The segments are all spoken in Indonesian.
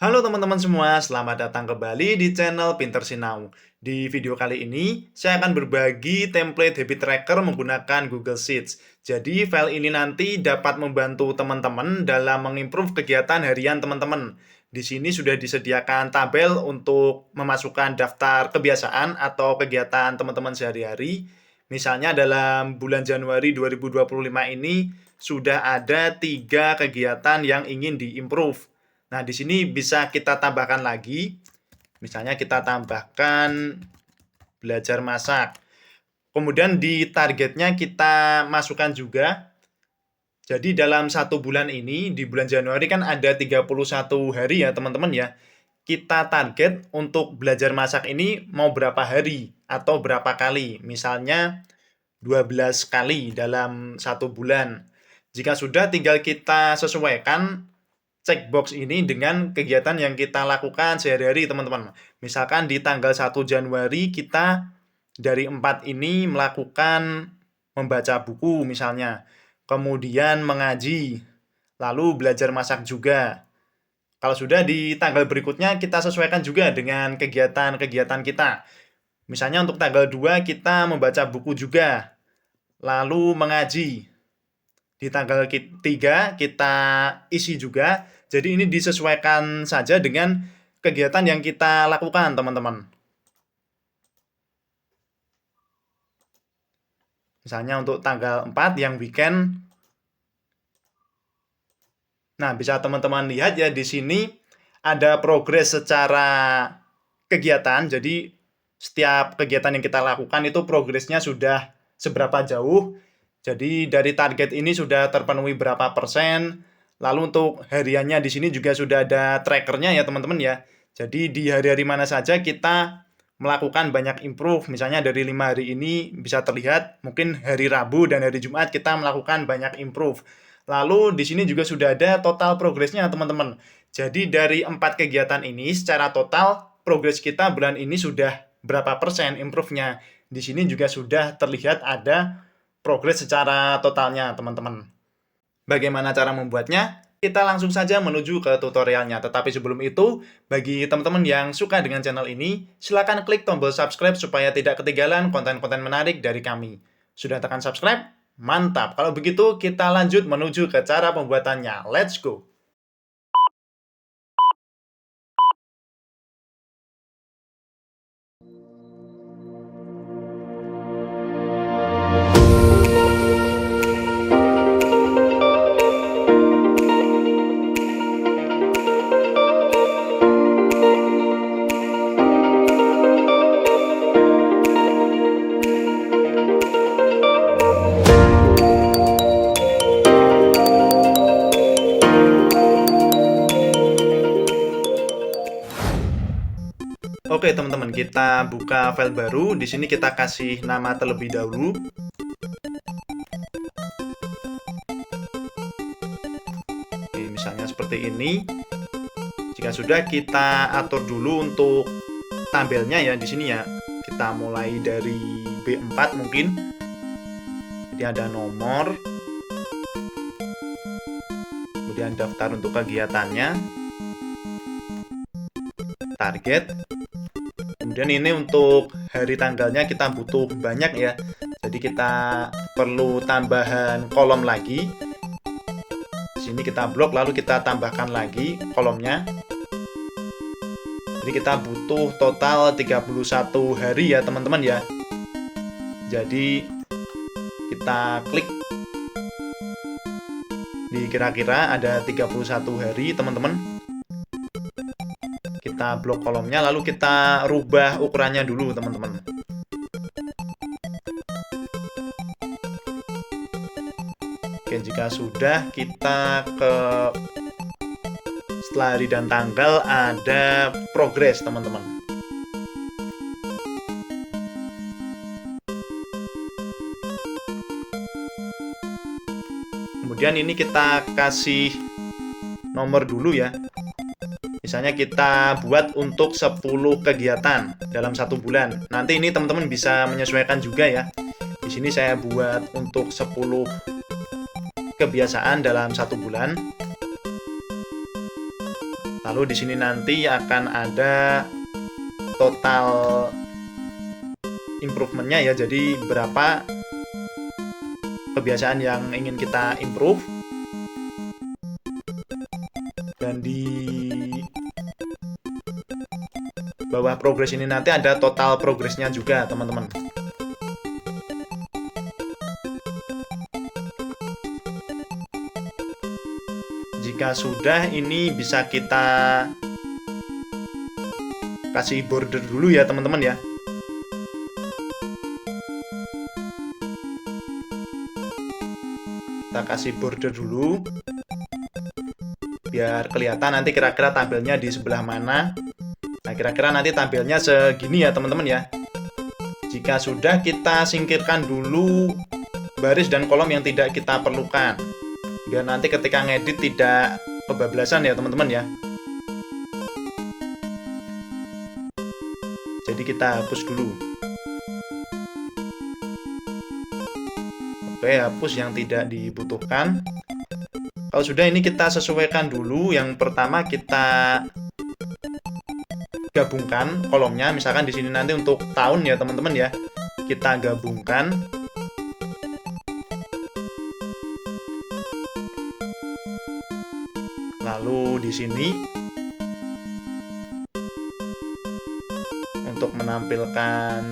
Halo teman-teman semua, selamat datang kembali di channel Pinter Sinau. Di video kali ini, saya akan berbagi template habit tracker menggunakan Google Sheets. Jadi, file ini nanti dapat membantu teman-teman dalam mengimprove kegiatan harian teman-teman. Di sini sudah disediakan tabel untuk memasukkan daftar kebiasaan atau kegiatan teman-teman sehari-hari. Misalnya dalam bulan Januari 2025 ini, sudah ada 3 kegiatan yang ingin diimprove. Nah, di sini bisa kita tambahkan lagi. Misalnya kita tambahkan belajar masak. Kemudian di targetnya kita masukkan juga. Jadi dalam 1 bulan ini, di bulan Januari kan ada 31 hari ya teman-teman ya. Kita target untuk belajar masak ini mau berapa hari atau berapa kali. Misalnya 12 kali dalam 1 bulan. Jika sudah, tinggal kita sesuaikan checkbox ini dengan kegiatan yang kita lakukan sehari-hari teman-teman. Misalkan di tanggal 1 Januari kita dari 4 ini melakukan membaca buku misalnya, kemudian mengaji, lalu belajar masak juga. Kalau sudah, di tanggal berikutnya kita sesuaikan juga dengan kegiatan-kegiatan kita. Misalnya untuk tanggal 2 kita membaca buku juga, lalu mengaji. Di tanggal 3 kita isi juga. Jadi ini disesuaikan saja dengan kegiatan yang kita lakukan, teman-teman. Misalnya untuk tanggal 4 yang weekend. Nah, bisa teman-teman lihat ya di sini ada progres secara kegiatan. Jadi setiap kegiatan yang kita lakukan itu progresnya sudah seberapa jauh. Jadi dari target ini sudah terpenuhi berapa persen. Lalu untuk hariannya di sini juga sudah ada trackernya ya teman-teman ya. Jadi di hari-hari mana saja kita melakukan banyak improve. Misalnya dari 5 hari ini bisa terlihat mungkin hari Rabu dan hari Jumat kita melakukan banyak improve. Lalu di sini juga sudah ada total progresnya teman-teman. Jadi dari 4 kegiatan ini secara total progres kita bulan ini sudah berapa persen improve-nya. Di sini juga sudah terlihat ada progres secara totalnya teman-teman. Bagaimana cara membuatnya? Kita langsung saja menuju ke tutorialnya. Tetapi sebelum itu, bagi teman-teman yang suka dengan channel ini, silakan klik tombol subscribe supaya tidak ketinggalan konten-konten menarik dari kami. Sudah tekan subscribe? Mantap. Kalau begitu, kita lanjut menuju ke cara pembuatannya. Let's go! Oke teman-teman, kita buka file baru. Di sini kita kasih nama terlebih dahulu. Oke, misalnya seperti ini. Jika sudah, kita atur dulu untuk tabelnya ya di sini ya. Kita mulai dari B4 mungkin. Jadi ada nomor, kemudian daftar untuk kegiatannya, target. Kemudian ini untuk hari tanggalnya kita butuh banyak ya. Jadi kita perlu tambahan kolom lagi. Di sini kita blok lalu kita tambahkan lagi kolomnya. Jadi kita butuh total 31 hari ya teman-teman ya. Jadi kita klik di kira-kira ada 31 hari teman-teman. Kita blok kolomnya lalu kita rubah ukurannya dulu teman-teman. Oke, jika sudah kita ke setelah hari dan tanggal ada progres teman-teman. Kemudian ini kita kasih nomor dulu ya. Misalnya kita buat untuk 10 kegiatan dalam 1 bulan. Nanti ini teman-teman bisa menyesuaikan juga ya. Di sini saya buat untuk 10 kebiasaan dalam 1 bulan. Lalu di sini nanti akan ada total improvementnya ya, jadi berapa kebiasaan yang ingin kita improve. Dan di bawah progress ini nanti ada total progressnya juga teman-teman. Jika sudah, ini bisa kita kasih border dulu ya teman-teman ya. Kita kasih border dulu biar kelihatan nanti kira-kira tampilnya di sebelah mana. Nah, kira-kira nanti tampilnya segini ya teman-teman ya. Jika sudah, kita singkirkan dulu baris dan kolom yang tidak kita perlukan, biar nanti ketika ngedit tidak kebablasan ya teman-teman ya. Jadi kita hapus dulu. Oke, hapus yang tidak dibutuhkan. Kalau sudah, ini kita sesuaikan dulu. Yang pertama kita gabungkan kolomnya. Misalkan di sini nanti untuk tahun ya teman-teman ya. Kita gabungkan. Lalu di sini untuk menampilkan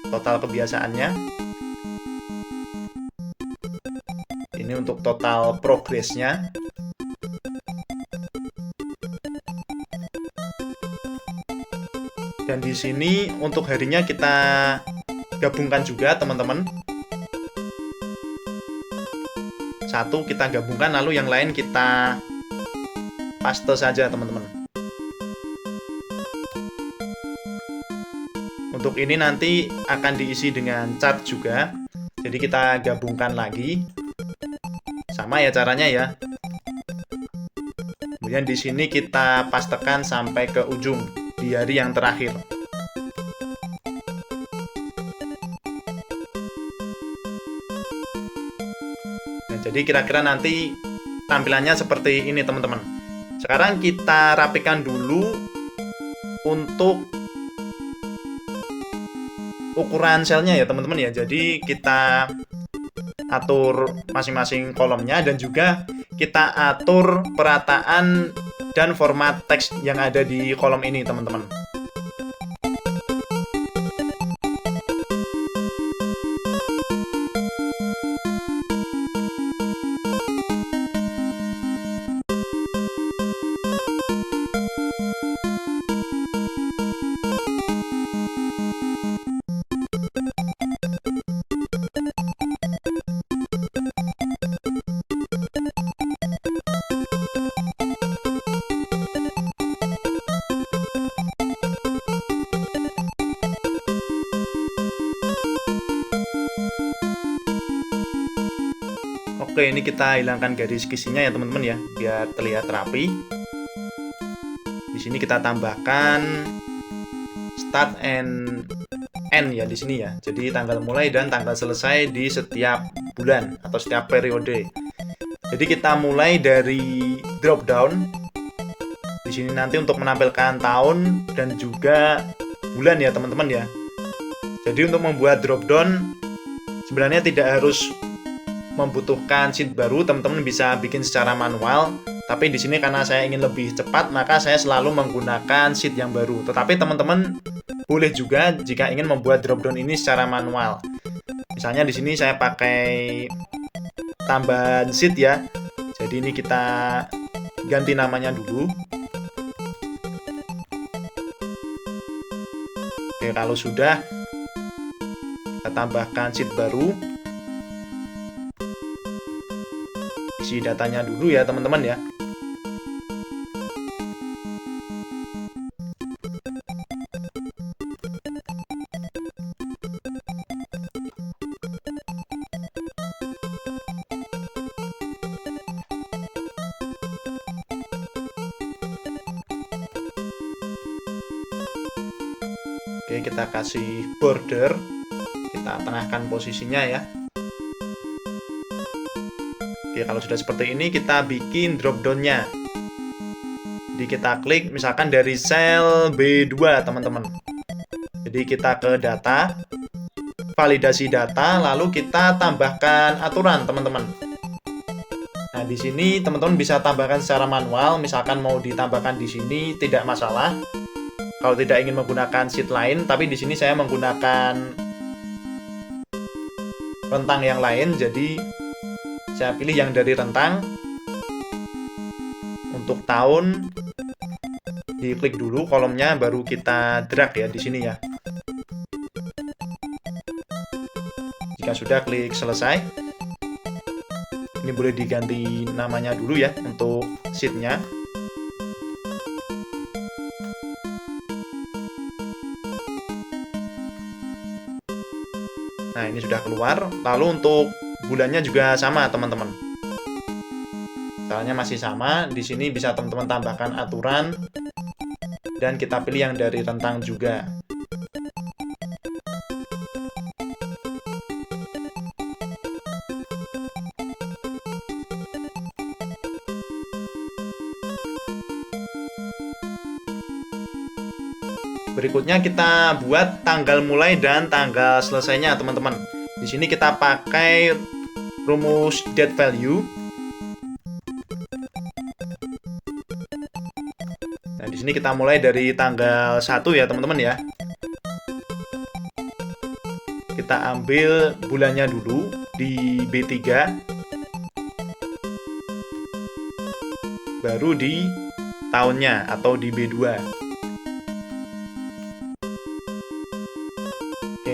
total kebiasaannya, ini untuk total progresnya. Dan di sini untuk harinya kita gabungkan juga teman-teman. Satu kita gabungkan, lalu yang lain kita paste saja teman-teman. Untuk ini nanti akan diisi dengan chart juga. Jadi kita gabungkan lagi. Sama ya caranya ya. Kemudian di sini kita pastekan sampai ke ujung di hari yang terakhir. Nah, jadi kira-kira nanti tampilannya seperti ini teman-teman. Sekarang kita rapikan dulu untuk ukuran selnya ya teman-teman ya. Jadi kita atur masing-masing kolomnya dan juga kita atur perataan dan format teks yang ada di kolom ini teman-teman. Oke, ini kita hilangkan garis kisinya ya teman-teman ya, biar terlihat rapi. Di sini kita tambahkan start and end ya di sini ya. Jadi tanggal mulai dan tanggal selesai di setiap bulan atau setiap periode. Jadi kita mulai dari drop down. Di sini nanti untuk menampilkan tahun dan juga bulan ya teman-teman ya. Jadi untuk membuat drop down sebenarnya tidak harus membutuhkan sheet baru, teman-teman bisa bikin secara manual. Tapi di sini karena saya ingin lebih cepat, maka saya selalu menggunakan sheet yang baru. Tetapi teman-teman boleh juga jika ingin membuat drop down ini secara manual. Misalnya di sini saya pakai tambahan sheet ya. Jadi ini kita ganti namanya dulu. Oke, kalau sudah kita tambahkan sheet baru. Isi datanya dulu ya teman-teman ya. Oke, kita kasih border, kita tengahkan posisinya ya. Oke, kalau sudah seperti ini kita bikin drop down-nya. Jadi kita klik misalkan dari sel B2 teman-teman. Jadi kita ke data, validasi data, lalu kita tambahkan aturan teman-teman. Nah, di sini teman-teman bisa tambahkan secara manual, misalkan mau ditambahkan di sini tidak masalah. Kalau tidak ingin menggunakan sheet lain, tapi di sini saya menggunakan rentang yang lain, jadi saya pilih yang dari rentang. Untuk tahun diklik dulu kolomnya, baru kita drag ya di sini ya. Jika sudah, klik selesai. Ini boleh diganti namanya dulu ya untuk sheet-nya. Nah, ini sudah keluar. Lalu untuk bulannya juga sama, teman-teman. Caranya masih sama. Di sini bisa teman-teman tambahkan aturan dan kita pilih yang dari rentang juga. Berikutnya kita buat tanggal mulai dan tanggal selesainya, teman-teman. Di sini kita pakai rumus date value. Nah, di sini kita mulai dari tanggal 1 ya, teman-teman ya. Kita ambil bulannya dulu di B3. Baru di tahunnya atau di B2.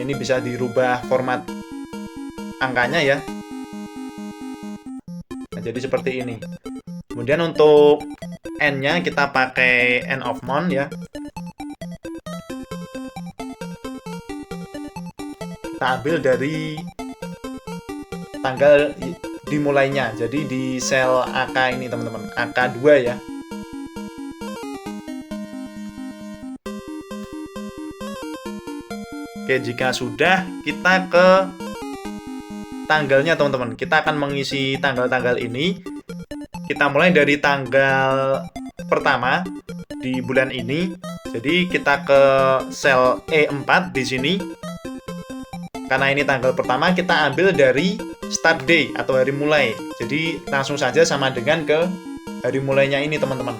Ini bisa dirubah format angkanya ya. Nah, jadi seperti ini. Kemudian untuk N-nya kita pakai end of month ya. Kita ambil dari tanggal dimulainya. Jadi di sel AK ini teman-teman, AK2 ya. Oke, jika sudah, kita ke tanggalnya teman-teman. Kita akan mengisi tanggal-tanggal ini. Kita mulai dari tanggal pertama di bulan ini. Jadi kita ke sel E4 di sini. Karena ini tanggal pertama, kita ambil dari start day atau hari mulai. Jadi langsung saja sama dengan ke hari mulainya ini teman-teman.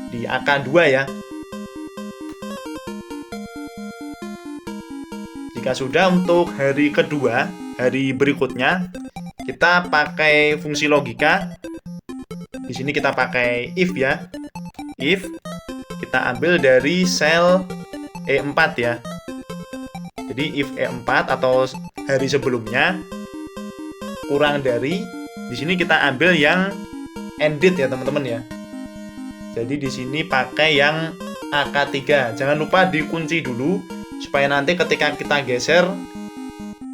Di AK2 ya. Jika sudah, untuk hari kedua, hari berikutnya, kita pakai fungsi logika. Di sini kita pakai if ya. If kita ambil dari sel E4 ya. Jadi if E4 atau hari sebelumnya kurang dari, di sini kita ambil yang end date ya teman-teman ya. Jadi di sini pakai yang AK3. Jangan lupa dikunci dulu supaya nanti ketika kita geser,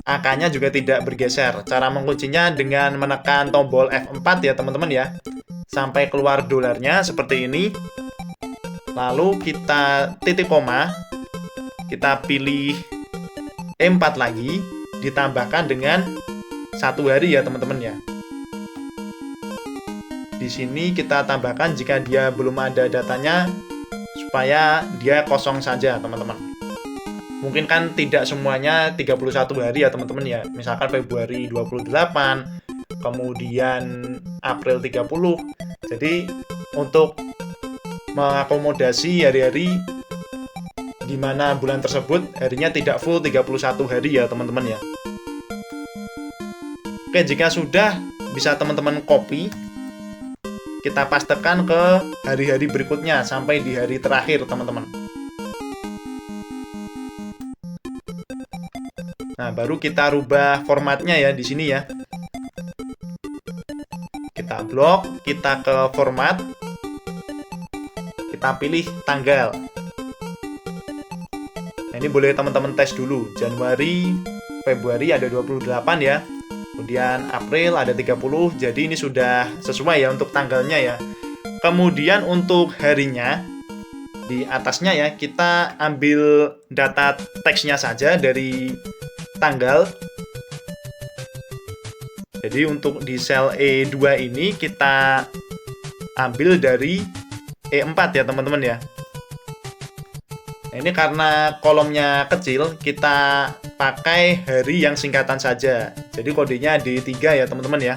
AK-nya juga tidak bergeser. Cara menguncinya dengan menekan tombol F4 ya teman-teman ya. Sampai keluar dolarnya seperti ini. Lalu kita titik koma. Kita pilih E4 lagi. Ditambahkan dengan 1 hari ya teman-teman ya. Di sini kita tambahkan jika dia belum ada datanya, supaya dia kosong saja teman-teman. Mungkin kan tidak semuanya 31 hari ya teman-teman ya. Misalkan Februari 28, kemudian April 30. Jadi untuk mengakomodasi hari-hari di mana bulan tersebut harinya tidak full 31 hari ya teman-teman ya. Oke, jika sudah, bisa teman-teman copy. Kita pastekan ke hari-hari berikutnya sampai di hari terakhir teman-teman. Nah, baru kita rubah formatnya ya di sini ya. Kita blok, kita ke format. Kita pilih tanggal. Nah, ini boleh teman-teman tes dulu. Januari, Februari ada 28 ya. Kemudian April ada 30. Jadi ini sudah sesuai ya untuk tanggalnya ya. Kemudian untuk harinya, di atasnya ya, kita ambil data teksnya saja dari tanggal. Jadi untuk di sel E2 ini kita ambil dari E4 ya teman-teman ya. Nah, ini karena kolomnya kecil, kita pakai hari yang singkatan saja. Jadi kodenya D3 ya teman-teman ya.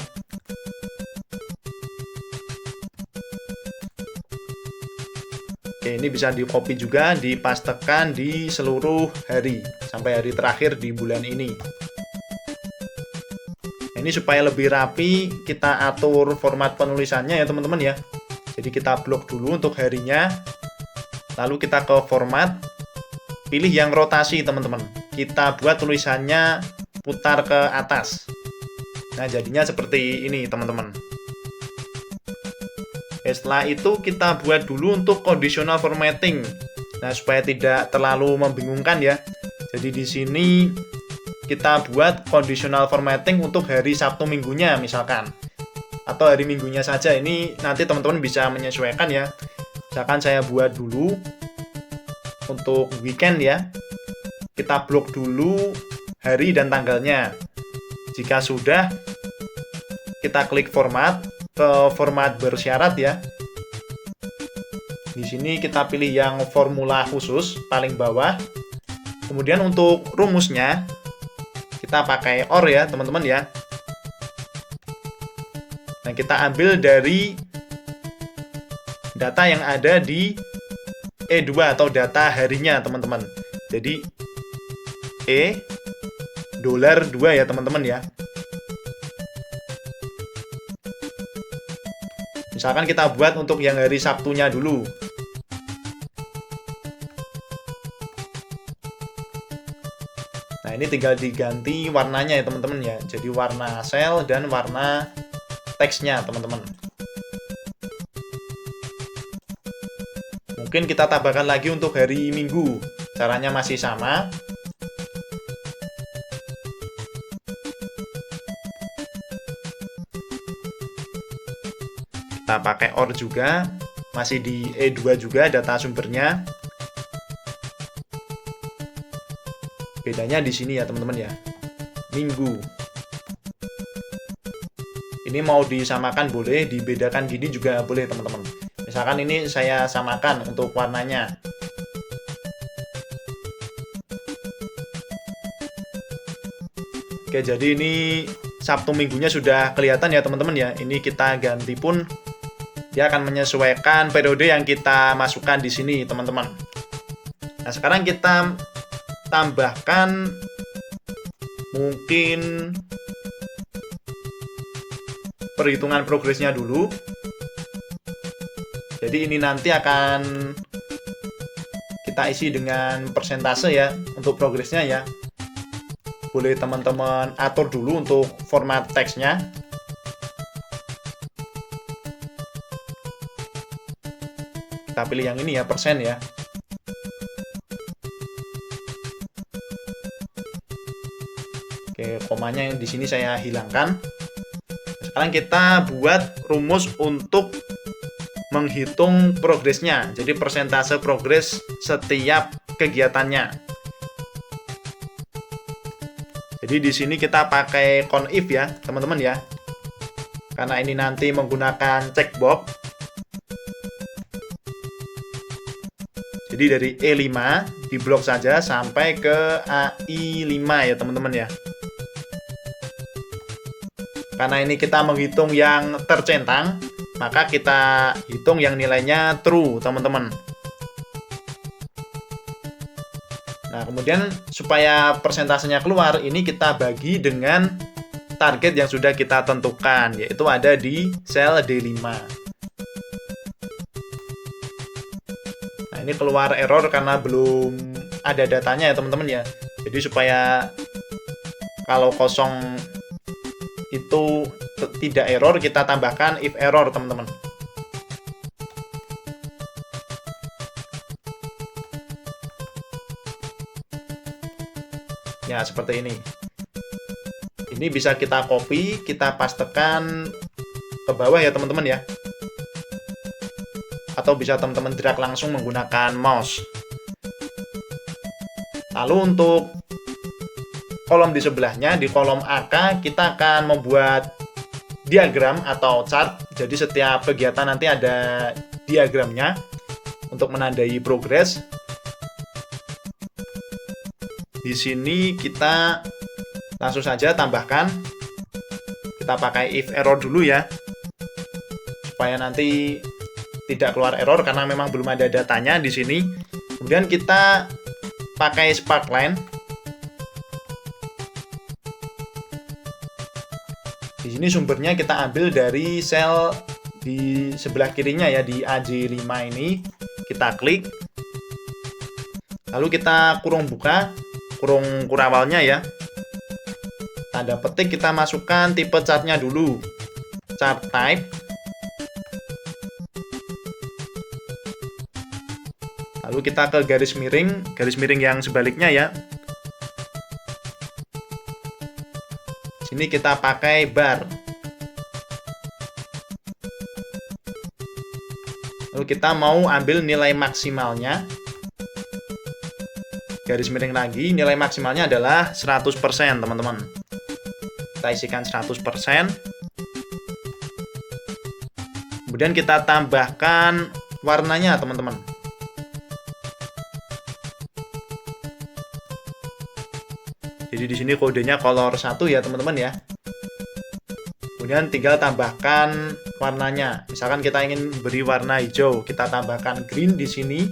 Oke, ini bisa di copy juga, dipastekan di seluruh hari sampai hari terakhir di bulan ini. Nah, ini supaya lebih rapi, kita atur format penulisannya ya teman-teman ya. Jadi kita blok dulu untuk harinya, lalu kita ke format, pilih yang rotasi teman-teman. Kita buat tulisannya putar ke atas. Nah, jadinya seperti ini teman-teman. Setelah itu kita buat dulu untuk conditional formatting. Nah, supaya tidak terlalu membingungkan ya. Jadi di sini kita buat conditional formatting untuk hari Sabtu minggunya misalkan. Atau hari minggunya saja. Ini nanti teman-teman bisa menyesuaikan ya. Misalkan saya buat dulu untuk weekend ya. Kita blok dulu hari dan tanggalnya. Jika sudah, kita klik format, ke format bersyarat ya. Di sini kita pilih yang formula khusus paling bawah. Kemudian untuk rumusnya kita pakai OR ya, teman-teman ya. Nah, kita ambil dari data yang ada di E2 atau data harinya, teman-teman. Jadi $2 ya, teman-teman ya. Misalkan kita buat untuk yang hari Sabtunya dulu. Nah, ini tinggal diganti warnanya ya teman-teman ya. Jadi warna sel dan warna teksnya teman-teman. Mungkin kita tambahkan lagi untuk hari Minggu. Caranya masih sama. Kita pakai OR juga, masih di E2 juga data sumbernya. Bedanya di sini ya teman-teman ya, minggu. Ini mau disamakan boleh, dibedakan gini juga boleh teman-teman. Misalkan ini saya samakan untuk warnanya. Oke, jadi ini Sabtu minggunya sudah kelihatan ya teman-teman ya. Ini kita ganti pun dia akan menyesuaikan periode yang kita masukkan di sini, teman-teman. Nah, sekarang kita tambahkan mungkin perhitungan progresnya dulu. Jadi ini nanti akan kita isi dengan persentase ya untuk progresnya ya. Boleh teman-teman atur dulu untuk format teksnya. Kita pilih yang ini ya, persen ya. Oke, komanya yang di sini saya hilangkan. Sekarang kita buat rumus untuk menghitung progresnya. Jadi persentase progres setiap kegiatannya. Jadi di sini kita pakai conif ya, teman-teman ya. Karena ini nanti menggunakan checkbox. Jadi dari E5 diblok saja sampai ke AI5 ya teman-teman ya. Karena ini kita menghitung yang tercentang, maka kita hitung yang nilainya true teman-teman. Nah, kemudian supaya persentasenya keluar, ini kita bagi dengan target yang sudah kita tentukan, yaitu ada di sel D5. Nah, ini keluar error karena belum ada datanya ya teman-teman ya. Jadi supaya kalau kosong itu tidak error, kita tambahkan if error teman-teman. Ya, seperti ini. Ini bisa kita copy, kita pastekan ke bawah ya teman-teman ya. Atau bisa teman-teman drag langsung menggunakan mouse. Lalu untuk kolom di sebelahnya, di kolom AK, kita akan membuat diagram atau chart. Jadi setiap kegiatan nanti ada diagramnya untuk menandai progres. Di sini kita langsung saja tambahkan. Kita pakai if error dulu ya, supaya nanti tidak keluar error karena memang belum ada datanya di sini. Kemudian kita pakai sparkline. Di sini sumbernya kita ambil dari sel di sebelah kirinya ya, di AJ5 ini. Kita klik. Lalu kita kurung buka, kurung kurawalnya ya. Tanda petik kita masukkan tipe chartnya dulu. Chart type. Lalu kita ke garis miring yang sebaliknya ya. Sini kita pakai bar. Lalu kita mau ambil nilai maksimalnya. Garis miring lagi, nilai maksimalnya adalah 100%, teman-teman. Kita isikan 100%. Kemudian kita tambahkan warnanya, teman-teman. Jadi di sini kodenya color 1 ya, teman-teman ya. Kemudian tinggal tambahkan warnanya. Misalkan kita ingin beri warna hijau, kita tambahkan green di sini.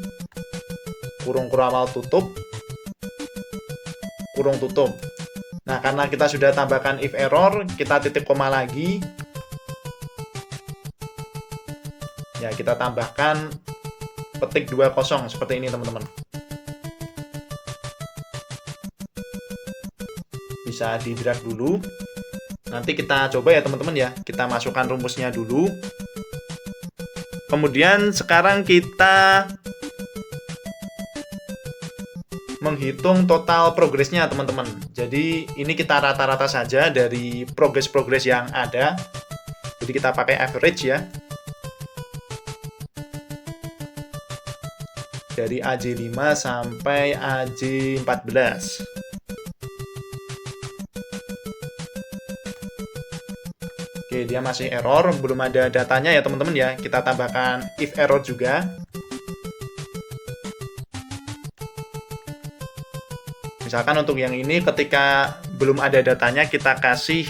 Kurung kurawal tutup. Kurung tutup. Nah, karena kita sudah tambahkan if error, kita titik koma lagi. Ya, kita tambahkan petik 20 seperti ini, teman-teman. Bisa di drag dulu. Nanti kita coba ya teman-teman ya. Kita masukkan rumusnya dulu. Kemudian sekarang kita menghitung total progresnya teman-teman. Jadi ini kita rata-rata saja dari progres-progres yang ada. Jadi kita pakai average ya. Dari AJ5 sampai AJ14. Oke, dia masih error, belum ada datanya ya teman-teman ya. Kita tambahkan if error juga. Misalkan untuk yang ini ketika belum ada datanya kita kasih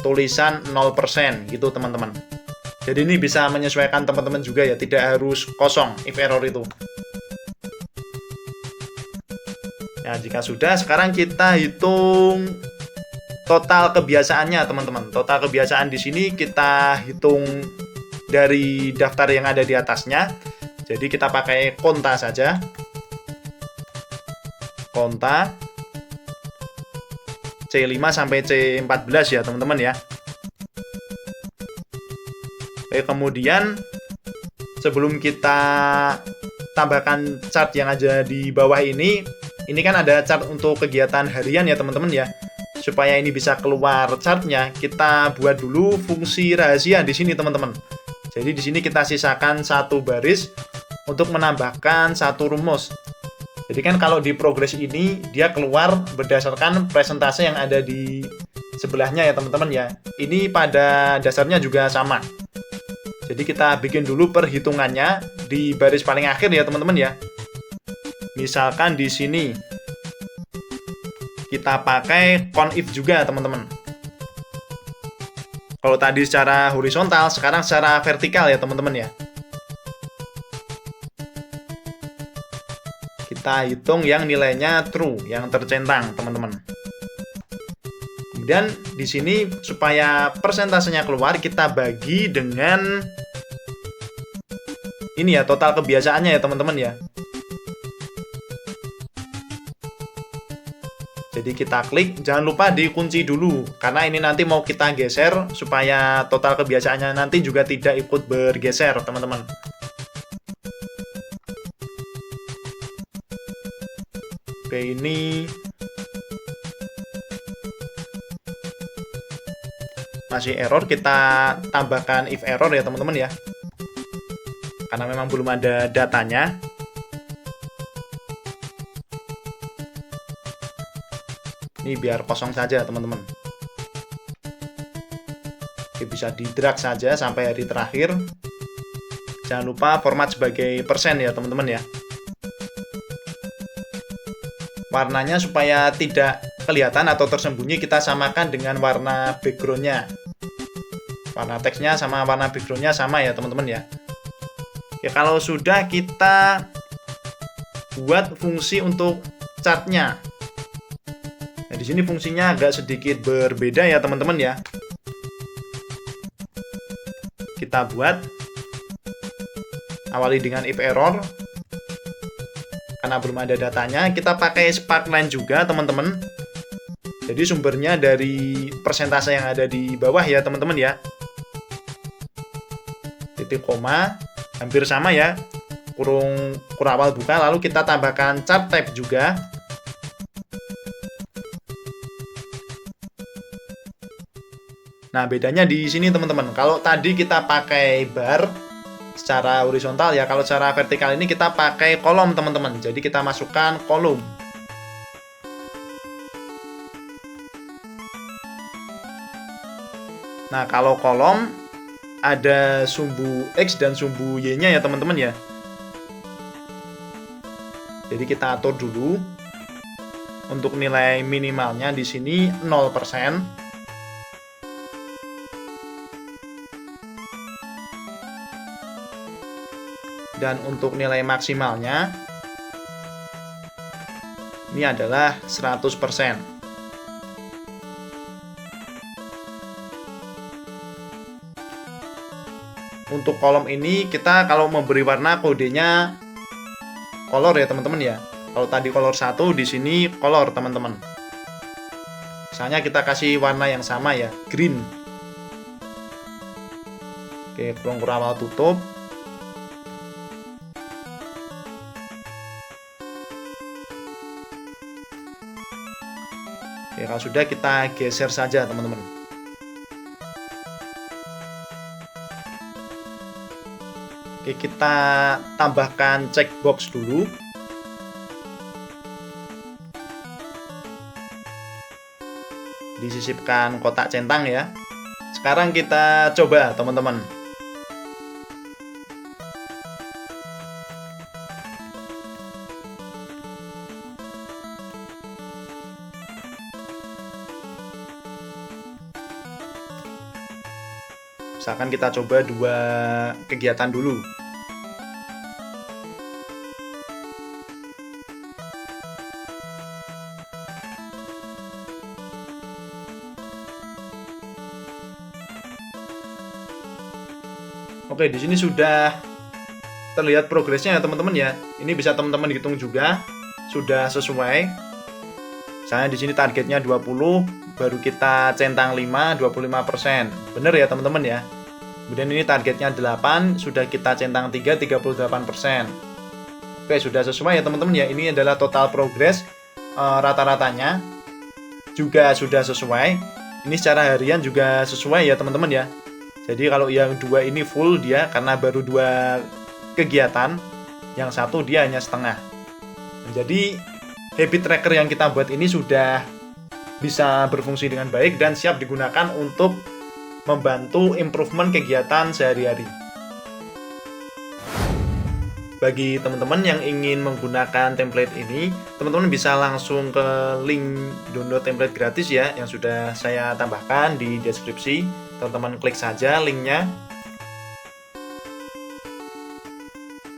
tulisan 0% gitu teman-teman. Jadi ini bisa menyesuaikan teman-teman juga ya, tidak harus kosong if error itu. Nah, jika sudah, sekarang kita hitung total kebiasaannya teman-teman. Total kebiasaan di sini kita hitung dari daftar yang ada di atasnya. Jadi kita pakai konta saja. Konta C5 sampai C14 ya teman-teman ya. Oke, kemudian sebelum kita tambahkan chart yang ada di bawah ini kan ada chart untuk kegiatan harian ya teman-teman ya. Supaya ini bisa keluar chartnya, kita buat dulu fungsi rahasia di sini teman-teman. Jadi di sini kita sisakan satu baris untuk menambahkan satu rumus. Jadi kan kalau di progres ini dia keluar berdasarkan presentase yang ada di sebelahnya ya teman-teman ya. Ini pada dasarnya juga sama. Jadi kita bikin dulu perhitungannya di baris paling akhir ya teman-teman ya. Misalkan di sini kita pakai conif juga teman-teman. Kalau tadi secara horizontal, sekarang secara vertikal ya teman-teman ya. Kita hitung yang nilainya true, yang tercentang teman-teman. Kemudian di sini supaya persentasenya keluar, kita bagi dengan ini ya, total kebiasaannya ya teman-teman ya. Jadi kita klik, jangan lupa dikunci dulu, karena ini nanti mau kita geser supaya total kebiasaannya nanti juga tidak ikut bergeser, teman-teman. Oke, ini masih error, kita tambahkan if error ya teman-teman ya. Karena memang belum ada datanya. Ini biar kosong saja teman-teman. Oke, bisa di drag saja sampai hari terakhir. Jangan lupa format sebagai persen ya teman-teman ya. Warnanya supaya tidak kelihatan atau tersembunyi, kita samakan dengan warna backgroundnya. Warna teksnya sama warna backgroundnya sama ya teman-teman ya. Oke, kalau sudah, kita buat fungsi untuk chartnya. Nah, di sini fungsinya agak sedikit berbeda ya teman-teman ya. Kita buat, awali dengan if error. Karena belum ada datanya, kita pakai sparkline juga teman-teman. Jadi sumbernya dari persentase yang ada di bawah ya teman-teman ya. Titik koma, hampir sama ya. Kurung awal buka, lalu kita tambahkan chart type juga. Nah, bedanya di sini teman-teman. Kalau tadi kita pakai bar secara horizontal ya, kalau secara vertikal ini kita pakai kolom teman-teman. Jadi kita masukkan kolom. Nah, kalau kolom ada sumbu X dan sumbu Y-nya ya teman-teman ya. Jadi kita atur dulu. Untuk nilai minimalnya di sini 0%. Dan untuk nilai maksimalnya ini adalah 100%. Untuk kolom ini kita kalau memberi warna kodenya color ya teman-teman ya. Kalau tadi color 1, di sini color teman-teman. Misalnya kita kasih warna yang sama ya, green. Oke, kurung awal tutup. Oke, kalau sudah, kita geser saja teman-teman. Oke, kita tambahkan checkbox dulu. Disisipkan kotak centang ya. Sekarang kita coba teman-teman. Misalkan kita coba 2 kegiatan dulu. Oke, di sini sudah terlihat progresnya ya teman-teman ya. Ini bisa teman-teman hitung juga, sudah sesuai. Misalnya di sini targetnya 20, baru kita centang 5, 25%. Bener ya teman-teman ya. Kemudian ini targetnya 8, sudah kita centang 3, 38%. Oke, sudah sesuai ya teman-teman ya. Ini adalah total progress rata-ratanya. Juga sudah sesuai. Ini secara harian juga sesuai ya teman-teman ya. Jadi kalau yang 2 ini full dia karena baru 2 kegiatan, yang 1 dia hanya setengah. Jadi habit tracker yang kita buat ini sudah bisa berfungsi dengan baik dan siap digunakan untuk membantu improvement kegiatan sehari-hari. Bagi teman-teman yang ingin menggunakan template ini, teman-teman bisa langsung ke link download template gratis ya, yang sudah saya tambahkan di deskripsi. Teman-teman klik saja linknya.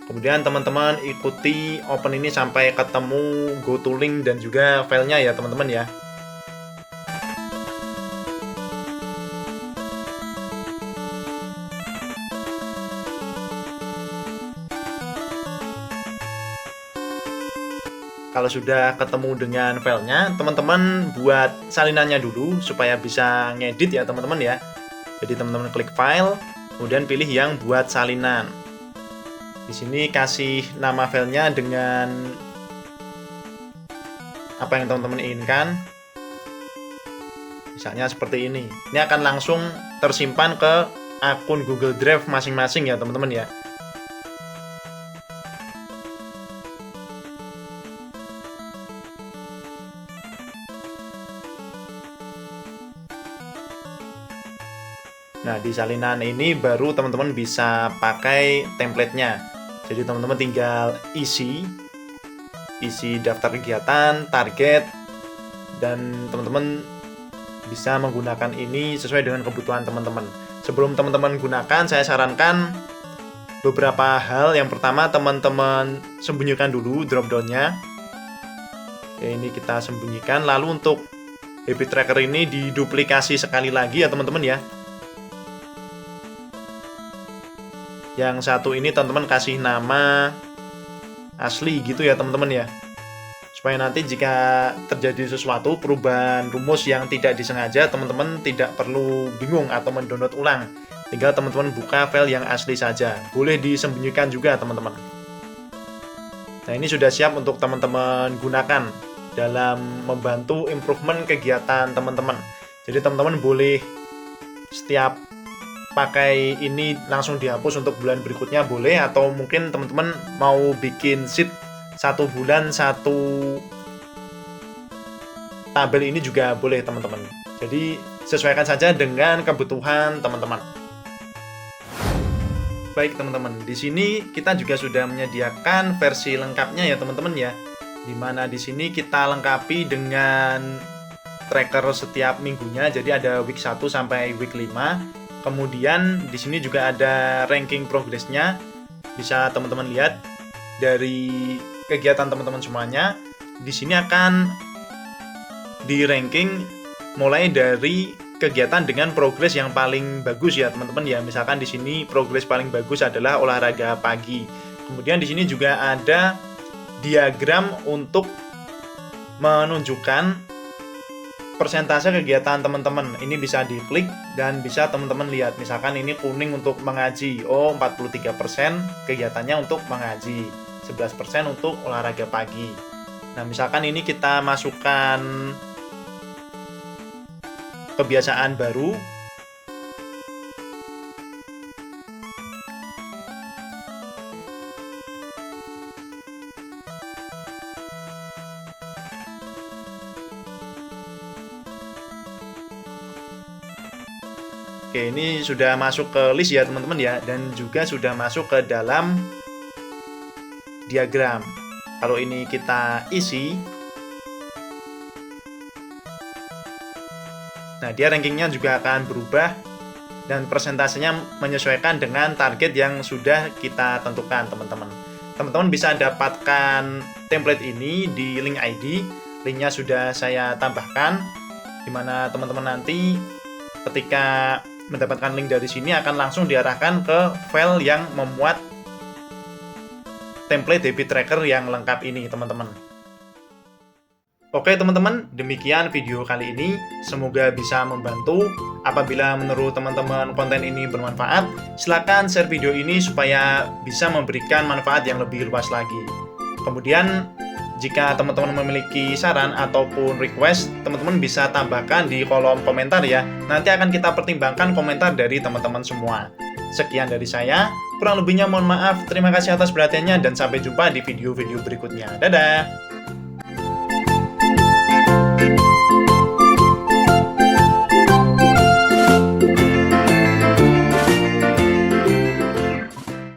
Kemudian teman-teman ikuti open ini sampai ketemu go to link dan juga filenya ya teman-teman ya. Kalau sudah ketemu dengan filenya, teman-teman buat salinannya dulu supaya bisa ngedit ya teman-teman ya. Jadi teman-teman klik file, kemudian pilih yang buat salinan. Di sini kasih nama filenya dengan apa yang teman-teman inginkan. Misalnya seperti ini. Ini akan langsung tersimpan ke akun Google Drive masing-masing ya teman-teman ya. Nah, di salinan ini baru teman-teman bisa pakai template-nya. Jadi teman-teman tinggal isi daftar kegiatan, target, dan teman-teman bisa menggunakan ini sesuai dengan kebutuhan teman-teman. Sebelum teman-teman gunakan, saya sarankan beberapa hal. Yang pertama, teman-teman sembunyikan dulu drop-down-nya. Ini kita sembunyikan. Lalu untuk habit tracker ini diduplikasi sekali lagi ya teman-teman ya. Yang satu ini teman-teman kasih nama asli gitu ya teman-teman ya. Supaya nanti jika terjadi sesuatu perubahan rumus yang tidak disengaja, teman-teman tidak perlu bingung atau mendownload ulang. Tinggal teman-teman buka file yang asli saja. Boleh disembunyikan juga teman-teman. Nah, ini sudah siap untuk teman-teman gunakan dalam membantu improvement kegiatan teman-teman. Jadi teman-teman boleh setiap pakai ini langsung dihapus untuk bulan berikutnya boleh, atau mungkin teman-teman mau bikin sheet 1 bulan 1 tabel ini juga boleh teman-teman. Jadi sesuaikan saja dengan kebutuhan teman-teman. Baik teman-teman, di sini kita juga sudah menyediakan versi lengkapnya ya teman-teman ya. Dimana di sini kita lengkapi dengan tracker setiap minggunya. Jadi ada week 1 sampai week 5. Kemudian di sini juga ada ranking progresnya. Bisa teman-teman lihat dari kegiatan teman-teman semuanya. Di sini akan di ranking mulai dari kegiatan dengan progres yang paling bagus ya teman-teman ya. Misalkan di sini progres paling bagus adalah olahraga pagi. Kemudian di sini juga ada diagram untuk menunjukkan persentase kegiatan teman-teman. Ini bisa diklik dan bisa teman-teman lihat. Misalkan ini kuning untuk mengaji. Oh, 43% kegiatannya untuk mengaji. 11% untuk olahraga pagi. Nah, misalkan ini kita masukkan kebiasaan baru. Oke, ini sudah masuk ke list ya teman-teman ya, dan juga sudah masuk ke dalam diagram. Kalau ini kita isi, nah dia rankingnya juga akan berubah dan persentasenya menyesuaikan dengan target yang sudah kita tentukan teman-teman. Teman-teman bisa dapatkan template ini di link ID, linknya sudah saya tambahkan, dimana teman-teman nanti ketika mendapatkan link dari sini akan langsung diarahkan ke file yang memuat template habit tracker yang lengkap ini teman-teman. Oke teman-teman, demikian video kali ini. Semoga bisa membantu. Apabila menurut teman-teman konten ini bermanfaat, silakan share video ini supaya bisa memberikan manfaat yang lebih luas lagi. Kemudian jika teman-teman memiliki saran ataupun request, teman-teman bisa tambahkan di kolom komentar ya. Nanti akan kita pertimbangkan komentar dari teman-teman semua. Sekian dari saya, kurang lebihnya mohon maaf. Terima kasih atas perhatiannya dan sampai jumpa di video-video berikutnya. Dadah!